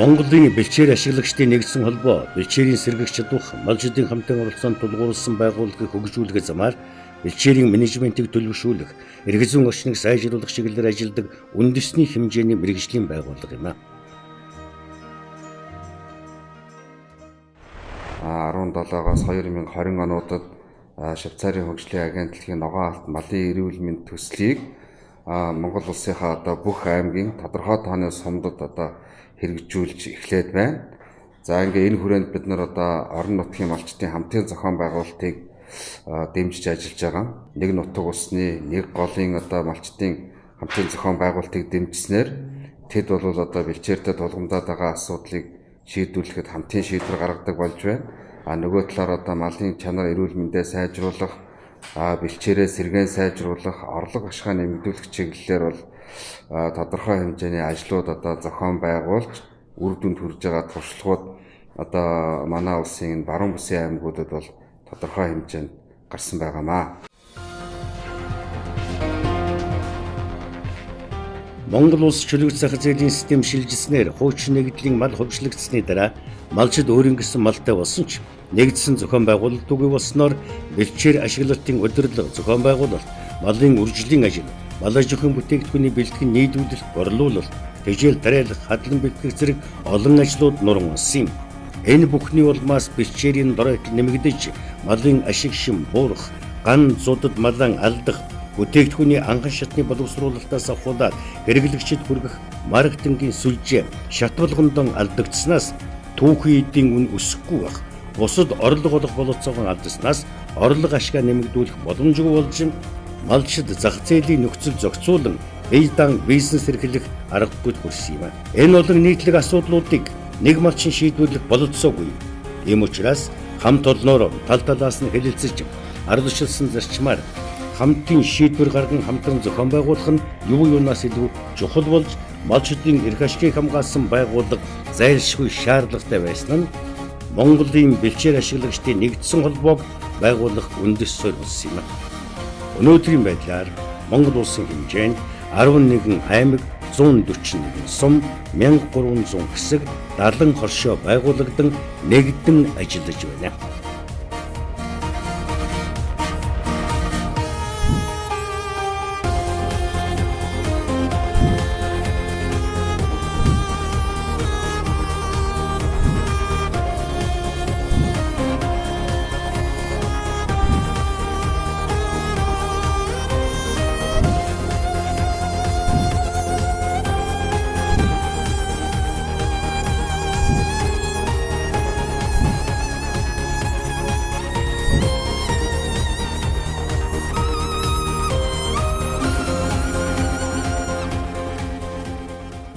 Монголын бэлчээр ашиглагчдын нэгдсэн холбоо бэлчээрийн сэргийгч чадвах малчдын хамтын оролцоонд тулгуурласан байгууллагыг хөгжүүлэх замаар бэлчээрийн менежментийг төлөвшүүлэх, эрх зүйн орчныг сайжруулах чиглэлээр ажилладаг үндэсний хэмжээний мэргэжлийн байгууллага юм а. 17-аас 2020 онуудад Швейцарын хөгжлийн агентлагийн ногоон алт малын эрүүл мэнд төслийг Монгол улсынхаа бүх аймгийн тодорхой тооны сумдад хэрэгжүүлж эхлээд байна. За ингээ энэ хүрээнд бид нар орон нутгийн малчдын хамтын зохион байгуулалтыг дэмжиж ажиллаж байгаа. Нэг нутаг усны, нэг голын малчдын хамтын зохион байгуулалтыг дэмжснээр тэд бол бэлчээртэй тулгамдаад байгаа асуудлыг шийдвэрлэхэд хамтын шийдвэр гаргадаг болж байна. Нөгөө талаар малын чанар эрүүл мэндээ сайжруулах, бэлчээрээ сэргээн сайжруулах, орлого ашгаа нэмэгдүүлэх чиглэлээр бол тодорхой хэмжээний ажлууд зохион байгуулж үр дүнд хүрж байгаа туршлагууд манай улсын баруун бүсийн аймагуудад бол тодорхой хэмжээнд гарсан байгаамаа. Монгол улс чөлөөт зах зээлийн систем шилжсэнээр хуучин нэгдлийн мал хөгжлөгдсөний дараа малчид өөрийн гэсэн малтай болсон ч нэгдсэн зохион байгуулалт үгүй болсноор бэлчээр ашиглалтын удирдлага, зохион байгуулалт, малын үржлийн ажил, мал аж ахуйн бүтээгдэхүүний бэлтгэн нийлүүлэх, борлуулалт, тэжээл тариалах, хадлан бэлтгэх зэрэг олон ажлууд нуран унсан юм. Энэ бүхний улмаас бэлчээрийн дор хэтл нэмэгдэж, малын ашиг шим буурах, ган зуудад малан алдах, бүтээгдэхүүний анхан шатны боловсруулалтаас ахуулаад хэрэглэгчид хүргэх маркетингийн сүлжээ шат болгондон алдагдсанаас түүхийн эдийн үн өсөхгүй байх. Бусад орлого олох бололцоогоо алдаснаас орлого ашгаа нэмэгдүүлэх боломжгүй болж малчид зах зээлийн нөхцөл зохицуулан бие даан бизнес эрхлэх аргагүй хүрсэн юм. Энэ олон нийтлэг асуудлуудыг нэг малчин шийдвэрлэх бололцоогүй. Ийм учраас хамт олноор тал талаас нь хэлэлцэж ардчилсан зарчмаар хамтын шийдвэр гарган хамтран зохион байгуулах нь юунаас илүү чухал болж малчдын эрх ашгийг хамгаалсан байгууллага зайлшгүй шаардлагатай байсан нь Монголын бэлчээр ашиглагчдын нэгдсэн холбоог байгуулах үндэс суурь болсон юм. Өнөөдрийн байдлаар Монгол улсын хэмжээнд 11 аймаг, 141 сум, 1300 хэсэг, 70 хоршоо байгуулагдсан нэгдэн ажиллаж байна.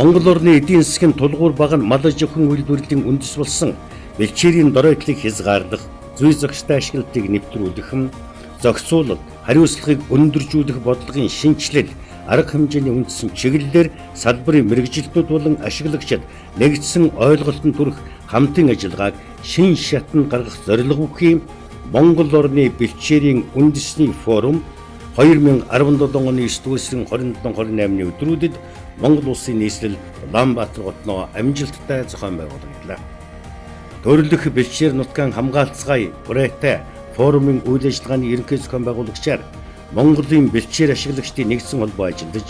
Монгол орны эдийн засгийн тулгуур баг нь мал аж ахуйн үйлдвэрлэлийн үндэс болсон бэлчээрийн дор хэтлийн хязгаарлах, зүй зохистой ашиглалтыг нэвтрүүлэх, зохицуулалт, хариуцлагыг өндөржүүлэх бодлогын шинжилэл, арга хэмжээний үндсэн чиглэлээр салбарын мэргэжилтүүд болон ашиглагчид нэгдсэн ойлголтод хүрэх хамтын ажиллагааг шин шатнд гаргах зорилго бүхий Монгол орны бэлчээрийн үндэсний форум 2017 оны 9 сарын 27-28-ны өдрүүдэд Монгол улсын нийслэл Улаанбаатар хотноо амжилттай зохион байгуулагдлаа. Төрөлх бэлчээр нутгийн хамгаалцгай бүрээтэй форумын үйл ажиллагааны ерөнхий зохион байгуулагчаар Монголын бэлчээр ашиглагчдын нэгдсэн холбоо ажиллаж,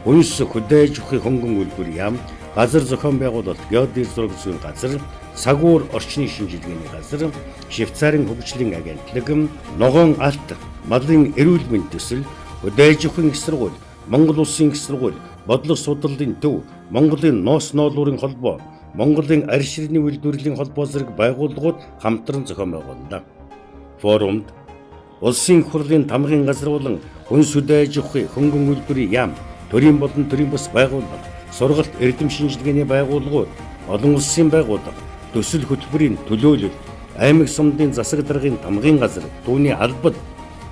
үнс хөдөөж ухын хөнгөн үйлдвэр яам, газар зохион байгуулалт, геодез зураг зүйн газар, сагуур орчны шинжилгээний газар, Швейцарын хөгжлийн агентлаг, ногоон алт, малын эрүүл мэнд төсөл, хөдөөж ухын их сургууль, Монгол улсын их сургууль, бодлого судлалын төв, Монголын ноос ноолуурын холбоо, Монголын арь ширний үйлдвэрлэлийн холбоо зэрэг байгууллагууд хамтран зохион байгууллаа. Форумд улсын хурлын тамгын газар болон хүнс хөдөөж ухын хөнгөн үйлдвэрийн яам, төрийн болон төрийн бус байгууллага, сургалт эрдэм шинжилгээний байгууллагууд, олон улсын байгууллага, төсөл хөтөлбөрийн төлөөлөл, аймаг сумдын засаг даргын тамгын газар, түүний албад,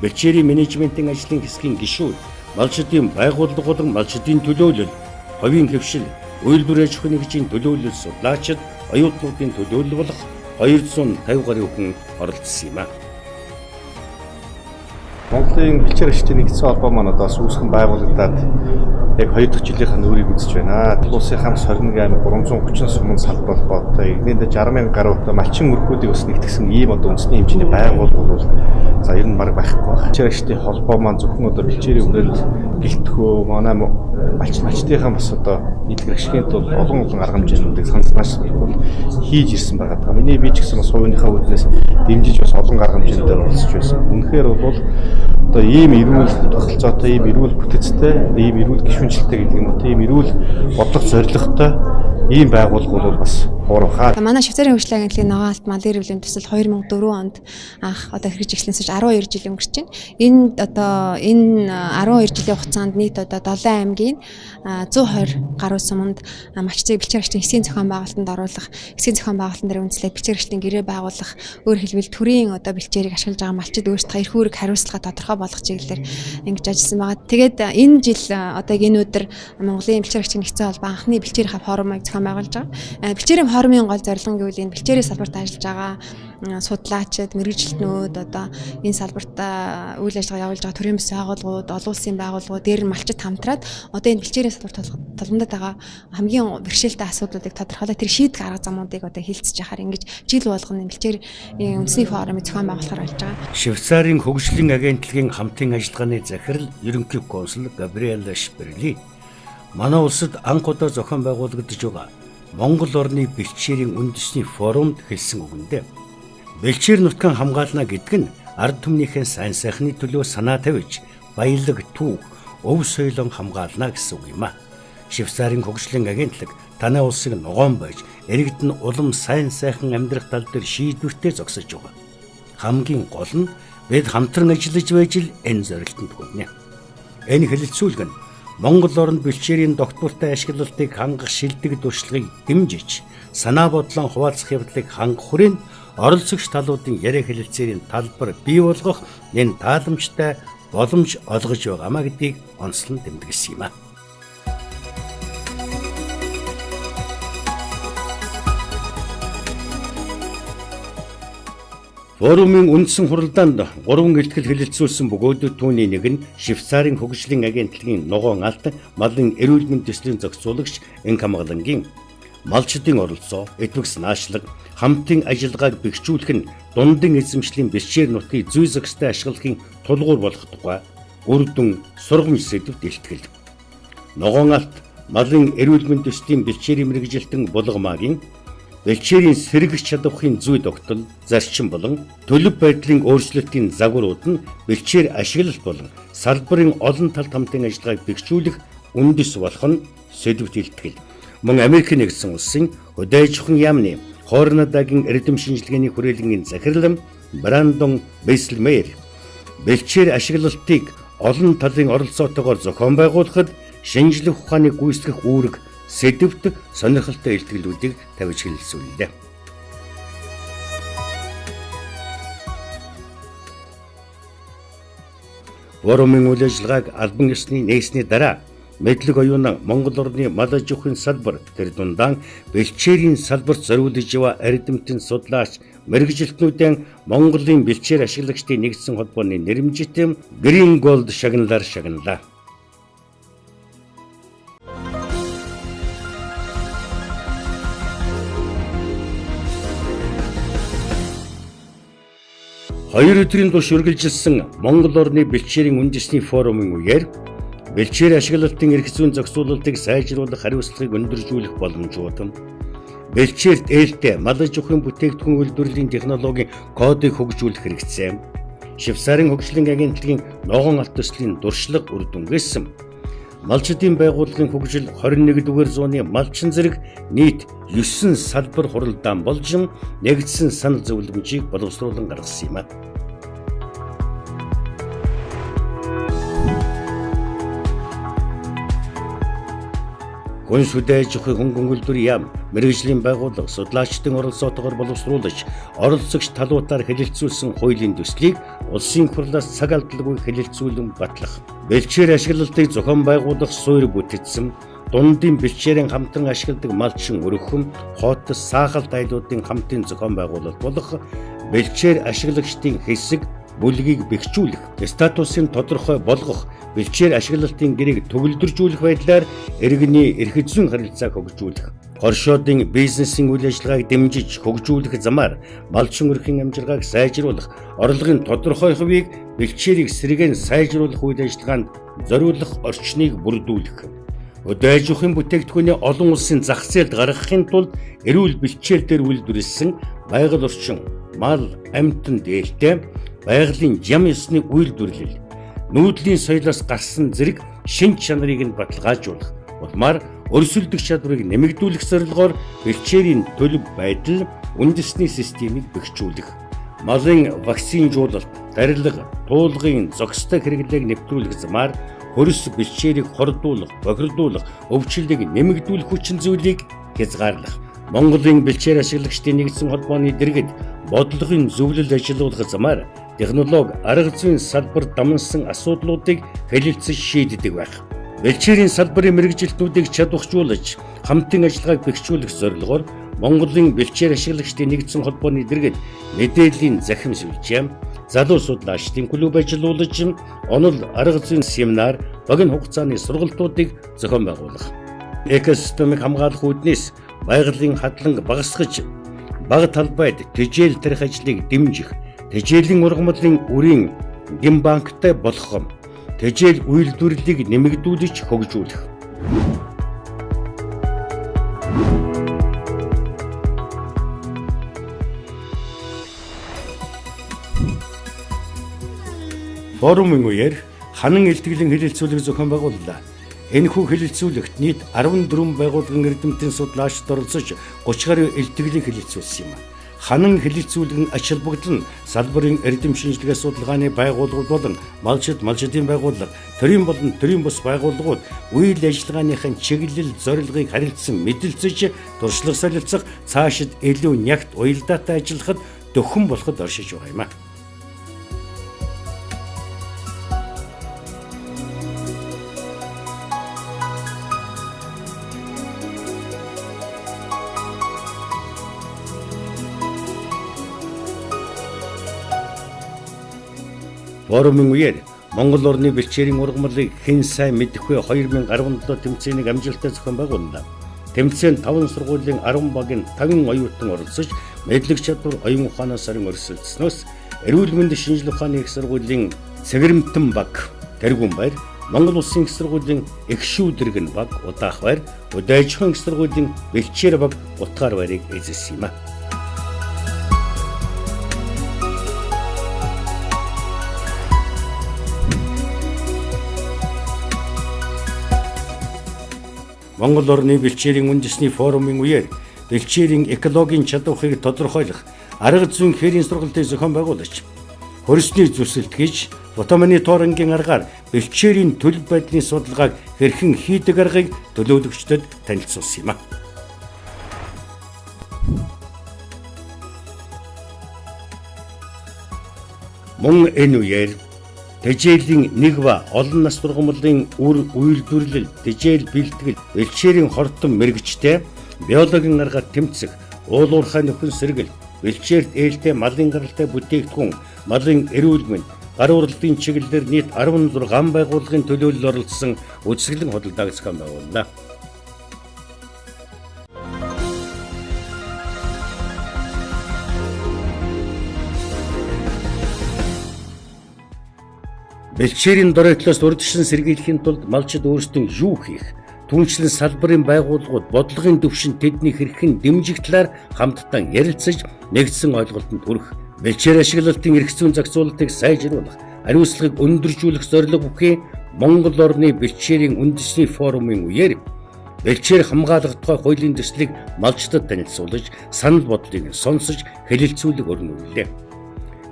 бэлчээрийн менежментийн ажлын хэсгийн гишүүд, малчдын байгууллага болон малчдын төлөөлөл, хувийн хэвшил, үйлдвэр аж ахуйн нэгжийн төлөөлөл судлаачид, оюутнуудын төлөөлөл болох 250 гаруй хүн оролцсон юм а. Монголын бэлчээр ашигчдын нэгдсэн холбоо маань одоо сүүсхэн байгуулагдаад яг 2 дахь жилийнх нь үрийг үзэж байна. Улсын хамт 21 аймаг 330 сумын салбар холбоотой игнэндээ 60,000 гаруй одоо малчин мөрхүүдийг бас нэгтгэсэн ийм одоо үндэсний хэмжээний байгууллага бол за ер нь баг байхгүй байна. Бэлчээр ашигчдын холбоо маань зөвхөн одоо бэлчээрийн хүрээнд гэлтгөө манай малчтынхаа бас одоо нийтлэг ашигын тулд олон арга хэмжээнүүдийг санснаас бол хийж ирсэн байгаа. Миний би ч гэсэн бас хувийнхаа үднээс дэмжиж бас олон арга хэмжээндээр оролцож байсан. Үнэхээр бол одоо ийм эрүүл тогтолцоотой, ийм эрүүл бүтэцтэй, ийм эрүүл гишүүнчлэлтэй гэдэг юм уу, ийм эрүүл бодлого зорилготой ийм байгууллага бол бас хуурхаа. Манай Швейцарын хөгжлийн агентлагийн ногоон алт малын эрүүлийн төсөл 2004 онд анх одоо хэрэгж эхлэнсэж 12 жил өнгөрч байна. Энэ 12 жилийн хугацаанд нийт одоо 7 аймгийн 120 гаруй суманд малчцыг бэлчээр ашигчдын эсийн зохион байгуулалтанд оруулах, эсийн зохион байгуулалтын дээр үндэслээд бэлчээр ашигчдын гэрээ байгуулах, өөрөөр хэлбэл төрийн одоо бэлчээрийг ашиглаж байгаа малчид өөрсдөө эрх үүрэг хариуцлага тодорхой болгох чиглэлээр ингэж ажилласан байгаа. Тэгээд энэ жил одоо энэ өдөр Монголын бэлчээр ашигчдын нэгдсэн холбоо анхны бэлчээрийн форумыг зохион байгуулж байгаа. Бэлчээрийн форумын гол зорилго гэвэл энэ бэлчээрийн салбарт ажиллаж байгаа судлаачид, мэргэжилтнүүд одоо энэ салбарт үйл ажиллагаа явуулж байгаа төрийн бас байгууллагууд, олон улсын байгууллагууд дээр малчид хамтраад одоо энэ бэлчээрийн салбарт тулгамдаад байгаа хамгийн бэрхшээлтэй асуудлуудыг тодорхойлоод тэр шийдэх арга замуудыг одоо хэлцэж яхаар ингэж жил болгоно бэлчээрийн үндэсний форумыг зохион байгуулахаар болж байгаа. Швейцарын хөгжлийн агентлагийн хамтын ажиллагааны захирал ерөнхий консул Габриэла Шперли манай улсад анх удаа зохион байгуулагдаж байгаа Монгол орны бэлчээрийн үндэсний форумд хэлсэн үгэндээ бэлчээр нутгийн хамгаална гэдэг нь ард түмнийхээ сайн сайхны төлөө санаа тавьж баялаг түүх, өв соёлон хамгаална гэсэн үг юм а. Швейцарын хөгжлийн агентлаг танай улсыг ногоон байж иргэдэн улам сайн сайхан амьдрах тал дээр шийдвэртэй зогсож байгаа. Хамгийн гол нь бид хамтран ажиллаж байж л энэ зорилтод хүрнэ. Энэ хэлэлцүүлэг нь Монгол орнд бэлчээрийн доктортой ашиглалтыг хангах шилдэг туршлагыг дэмжиж, санаа бодлон хуваалцах явдлыг хангах хүрээнд оролцогч талуудын яриа хэлэлцээрийн талбар бий болгох энэ тааламжтай боломж олгож байгаамаа гэдгийг онцлон тэмдэглэсэн юм а. Форумын үндсэн хуралдаанд 3 ихтгэл хэлэлцүүлсэн бөгөөд түүний нэг нь Швейцарын хөгжлийн агентлагийн ногоон алт малын эрүүл мэндийн төслийн зохицуулагч Инкамгалангийн малчдын оролцоо, эдвэгс наашлаг, хамтын ажиллагааг бэхжүүлэх нь дундын эзэмшлийн бэлчээр нутгийн зүй зохистой ашиглахын тулгуур болох тухай үр дүн сургамж сэдвт илтгэл. Ногоон алт малын эрүүл мэндийн төслийн бэлчээрийн мэргэжилтэн булгамаагийн бэлчээрийн сэргэж чадахын зүй тогтол, зарчим болон төлөв байдлын өөрчлөлтийн загварууд нь бэлчээр ашиглалт болон салбарын олон талт хамтын ажиллагааг бэхжүүлэх үндэс болох нь сэдвт илтгэл. Мөн Америк нэгдсэн улсын хөдөөжихөн яамны хоорнодагийн эрдэм шинжилгээний хүрээлэнгийн захирал Брандон Бесселмейер бэлчээр ашиглалтыг олон талын оролцоотойгоор зохион байгуулахад шинжлэх ухааны гүйцэтгэх үүрэг сэдвт сонирхолтой илтгэлүүдийг тавьж хэлэлцүүллээ. Форумын үйл ажиллагааг албан ёсны нээсний дараа мэдлэг оюун Монгол орны мал аж ахуйн салбар тэр дундаа бэлчээрийн салбарт зориулж яваа эрдэмтэн судлаач мэргэжилтнүүдийн Монголын бэлчээр ашиглагчдын нэгдсэн холбооны нэрмжит Green Gold шагналаар шагналаа. Хоёр өдрийн турш үргэлжилсэн Монгол орны бэлчээрийн үндэсний форумын үеэр бэлчээр ашиглалтын эрх зүйн зохицуулалтыг сайжруулах хариуцлагыг өндөржүүлэх боломжууд, бэлчээрт ээлтэй мал аж ахуйн бүтээгдэхүүн үйлдвэрлэлийн технологийн кодыг хөгжүүлэх хэрэгцээ, Швейцарын хөгжлийн агентлагийн ногоон алт төслийн дуршлаг үр дүнгээс малчдын байгууллагын хөгжил 21-р зууны малчин зэрэг нийт 9 салбар хуралдаан болж нэгдсэн санал зөвлөмжийг боловсруулан гаргасан юм а. Гүн сүдэж хөнгөн үйлдвэрийн яам, мэргэжлийн байгууллага, судлаачдын оролцоотойгоор боловсруулж, оролцогч талуудаар хэлэлцүүлсэн хуулийн төслийг улсын хурлаас цаг алдалгүй хэлэлцүүлэн батлах, бэлчээр ашиглалтыг зохион байгуулах суурь бүтээсэн, дундын бэлчээрийн хамтран ашигладаг малчин өргөхөн, хоот саахалт айлуудын хамтын зохион байгуулалт болох бэлчээр ашиглагчдын хэсэг бүлгийг бэхжүүлэх, статусын тодорхой болгох, бэлчээр ашиглалтын гэрээг төгөлдржүүлэх байдлаар иргэний эрх зүйн харилцааг хөгжүүлэх, хоршоодын бизнесийн үйл ажиллагааг дэмжиж хөгжүүлэх замаар малчин өрхийн амжиргааг сайжруулах, орлогын тодорхой хувийг бэлчээрийг сэргээн сайжруулах үйл ажиллагаанд зориулах орчныг бүрдүүлэх. Өдөө аж ахуйн бүтээгдэхүүний олон улсын зах зээлд гаргахын тулд эрүүл бэлчээр дээр үйлдвэрлэсэн байгаль орчин, мал, амьтан дээлтэй байгалийн зам ёсны үйлдвэрлэл, нүүдлийн соёлоос гарсан зэрэг шин чанарыг нь баталгаажуулах, улмаар өрсөлдөх чадварыг нэмэгдүүлэх зорилгоор бэлчээрийн төлөв байдал, үндэсний системийг бэхжүүлэх, малын вакцинжуулалт, дарилга, туулгын зохистой хэрэглээг нэвтрүүлэх замаар хөрс бэлчээрийг хордуулах, бохирдуулах, өвчлөлийг нэмэгдүүлэх хүчин зүйлийг хязгаарлах. Монголын бэлчээр ашиглагчдын нэгдсэн холбооны дэргэд бодлогын зөвлөл ажиллуулах замаар технологи, арга зүйн салбар дамнасан асуудлуудыг хэлэлцэж шийддэг байх. Бэлчээрийн салбарын мэргэжилтнүүдийг чадваржуулж, хамтын ажиллагааг бэхжүүлэх зорилгоор Монголын бэлчээр ашиглагчдын нэгдсэн холбооны дэргэд мэдээллийн захим сүлжээ, залуу судлаачдын клуб ажиллуулж, онол арга зүйн семинар, богино хугацааны сургалтуудыг зохион байгуулах. Экосистемийг хамгаалах үүднээс байгалийн хадланг багасгаж, бага талбайд тэжээл тарих ажлыг дэмжих, тэжээлийн ургамлын үрийн гин банктай болгох, тэжээл үйлдвэрлэлийг нэмэгдүүлж хөгжүүлэх. Форумын үеэр ханан илтгэлийн хэлэлцүүлэг зохион байгууллаа. Энэхүү хэлэлцүүлэгт нийт 14 байгууллагын эрдэмтэн судлаачид оролцож 30 гаруй илтгэлийг хэлэлцүүлсэн юм. Ханан хэлэлцүүлэг нь ач холбогдол нь салбарын эрдэм шинжилгээ судалгааны байгууллагууд болон малчдын байгууллага, төрийн болон төрийн бус байгууллагууд үйл ажиллагааныхын чиглэл зорилгыг харилцан мэдэлцэж, туршлага солилцох, цаашид илүү нягт уялдаатай ажиллахад дөхөн болоход оршиж байгаа юм а. Форумын үеэр Монгол орны бэлчээрийн ургамлыг хэн сайн мэдэх вэ 2017 тэмцээнийг амжилттай зохион байгууллаа. Тэмцээнд 5 сургуулийн 10 багийн 50 оюутан оролцож, мэдлэг чадвар, оюун ухаанаас сарын өрсөлдснөөс эрүүл мэндийн шинжилгээ ухааны их сургуулийн Цэгэрэмтэн баг, Тэргүүн баяр, Монгол улсын их сургуулийн Их шүүдэргэн баг, Удаах баяр, Өдөө аж ахуйн их сургуулийн Бэлчээр баг, Утгаар баярыг эзэлсэн юм а. Монгол орны бэлчээрийн үндэсний форумын үеэр бэлчээрийн экологийн чадварыг тодорхойлох арга зүйн хээрийн сургалтыг зохион байгуулж, хөрсний зүсэлт хийж, фотомониторингийн аргаар бэлчээрийн төлөв байдлын судалгааг хэрхэн хийдэг аргыг төлөөлөгчдөд танилцуулсан юм а. Мөн энэ үеэр тэжээлийн нэг ба олон нас ургамлын үр үйлдвэрлэл, тэжээл бэлтгэл, бэлчээрийн хортон мэрэгчтэй, биологийн аргаар тэмцэх, уул уурхай нөхөн сэргэл, бэлчээрт ээлтэй малын гаралтай бүтээгдэхүүн, малын эрүүл мэнд, гар урлалын чиглэлээр нийт 16 байгууллагын төлөөлөл оролцсон үзэсгэлэн худалдааг зохион байгууллаа. Бэлчээрийн доройтлоос урьдчилан сэргийлэхийн тулд малчид өөрсдөө юу хийх, түүнчлэн салбарын байгууллагууд бодлогын төвшин тэднийг хэрхэн дэмжих талаар хамтдаа ярилцаж нэгдсэн ойлголтод хүрэх, бэлчээр ашиглалтын эрх зүйн зохицуулалтыг сайжруулах, хариуцлагыг өндөржүүлэх зорилго бүхий Монгол орны бэлчээрийн үндэсний форумын үеэр бэлчээр хамгаалах тухай хуулийн төслийг малчдад танилцуулж, санал бодлыг сонсож, хэлэлцүүлэг өрнүүллээ.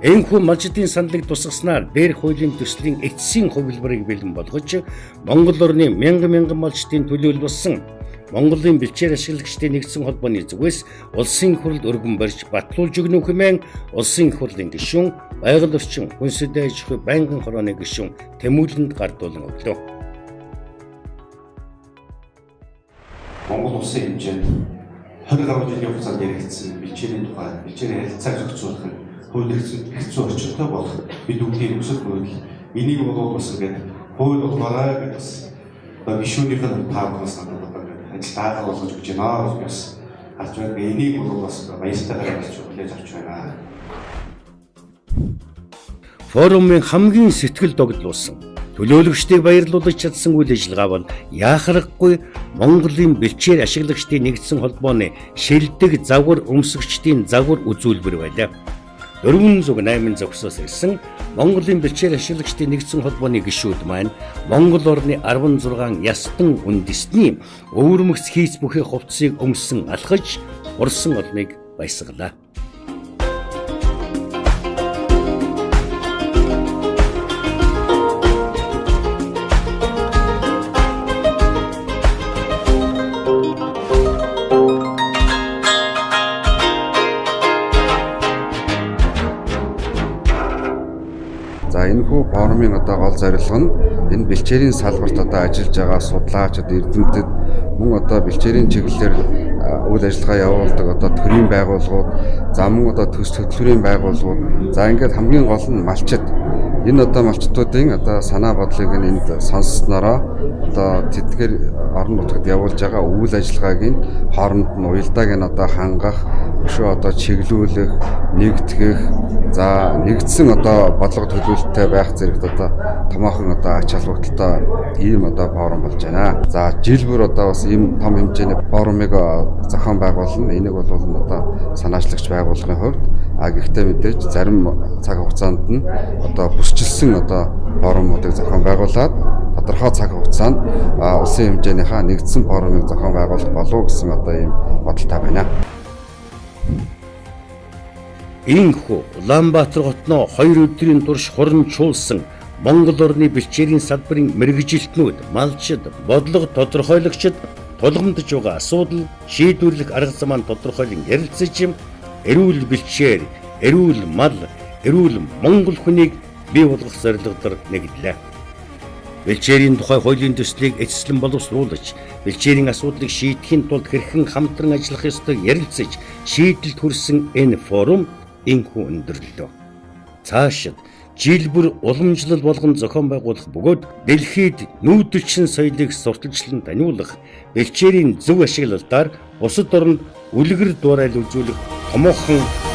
Энэхүү малчдын саналыг тусгаснаар дээрх хуулийн төслийн эцсийн хувилбарыг бэлэн болгож, Монгол орны мянган малчдын төлөөлөл болсон Монголын бэлчээр ашиглагчдын нэгдсэн холбооны зүгээс улсын их хурлд өргөн барьж батлуулж өгнө хэмээн улсын их хурлын гишүүн, байгаль орчин, хүнсэдэн аж ахуй байнгын хорооны гишүүн Тэмүүлэнд гардуулан өглөө. Монгол улсын хэмжээнд 20 гаруй жилийн хугацаанд яригдсан бэлчээрийн тухай, бэлчээрийн харилцааг зохицуулах хууль хэцүү орчинтой болох бид бүгдийн хүсэл мөрөдөл. Энийг бол бас ингээд хууль болоорой гэж бас одоо гишүүнийхэн таамагаас надад одоо ингээд ажил даалга болгож өгч байна гэж бас харж байна. Энийг бол бас баяртайгаар болж хүлээж авч байна. Форумын хамгийн сэтгэл догдлуулсан төлөөлөгчдийг баярлуулж чадсан үйл ажиллагаа бол яахраггүй Монголын бэлчээр ашиглагчдын нэгдсэн холбооны шилдэг загвар өмсгчдийн загвар үзүүлбэр байлаа. 408 зохисоос ирсэн Монголын бэлчээр ашиглагчдын нэгдсэн холбооны гишүүд маань Монгол орны 16 ястан үндэстний өвөрмөгц хийц бүхий хувцсыг өмссөн алхаж урсан олныг баясгалаа. За энэхүү форумын одоо гол зорилго нь энэ бэлчээрийн салбарт одоо ажиллаж байгаа судлаачид, эрдэмтэд мөн одоо бэлчээрийн чиглэлээр үйл ажиллагаа явуулдаг одоо төрийн байгууллагууд, за мөн одоо төс хөтөлбөрийн байгууллагууд, за ингээд хамгийн гол нь малчид. Энэ одоо малчдуудын одоо санаа бодлыг энд сонсснороо одоо тэдгээр орон нутгад явуулж байгаа үйл ажиллагааг нь хооронд нь уялдааг нь одоо хангах, өшөө одоо чиглүүлэх, нэгтгэх, за нэгдсэн одоо бодлого төлөвлөлттэй байх зэрэгт одоо томоохон одоо ач холбогдолтой ийм одоо форум болж байна. За жил бүр одоо бас ийм том хэмжээний форумыг зохион байгуулна. Энийг бол одоо санаачлагч байгууллагын хувьд гэхдээ мэдээж зарим цаг хугацаанд нь одоо бүсчилсэн одоо форумуудыг зохион байгуулад тодорхой цаг хугацаанд улсын хэмжээнийхээ нэгдсэн форумыг зохион байгуулах болов гэсэн одоо ийм бодолтой байна. Иймхүү Улаанбаатар хотноо 2 өдрийн турш хурамчулсан Монгол орны бэлчээрийн салбарын мэргэжилтнүүд, малчид, бодлого тодорхойлогчид тулгамдж байгаа асуудал шийдвэрлэх арга замаа тодорхойлон ярилцаж, эрүүл бэлчээр, эрүүл мал, эрүүл Монгол хүнийг бий болгох зорилгоор нэглэлээ. Бэлчээрийн тухай хуулийн төслийг эцэслэн боловсруулж, бэлчээрийн асуудлыг шийдэхийн тулд хэрхэн хамтран ажиллах ёстойг ярилцаж, шийдэлд хүрсэн энэ форум энэхүү өндөрлөлөө. Цаашид жил бүр уламжлал болгон зохион байгуулах бөгөөд дэлхийд нүүдэлчин соёлыг сурталчлан таниулах, бэлчээрийн зөв ашиглалтаар бусад оронд үлгэр дуурайл үзүүлэх томоохон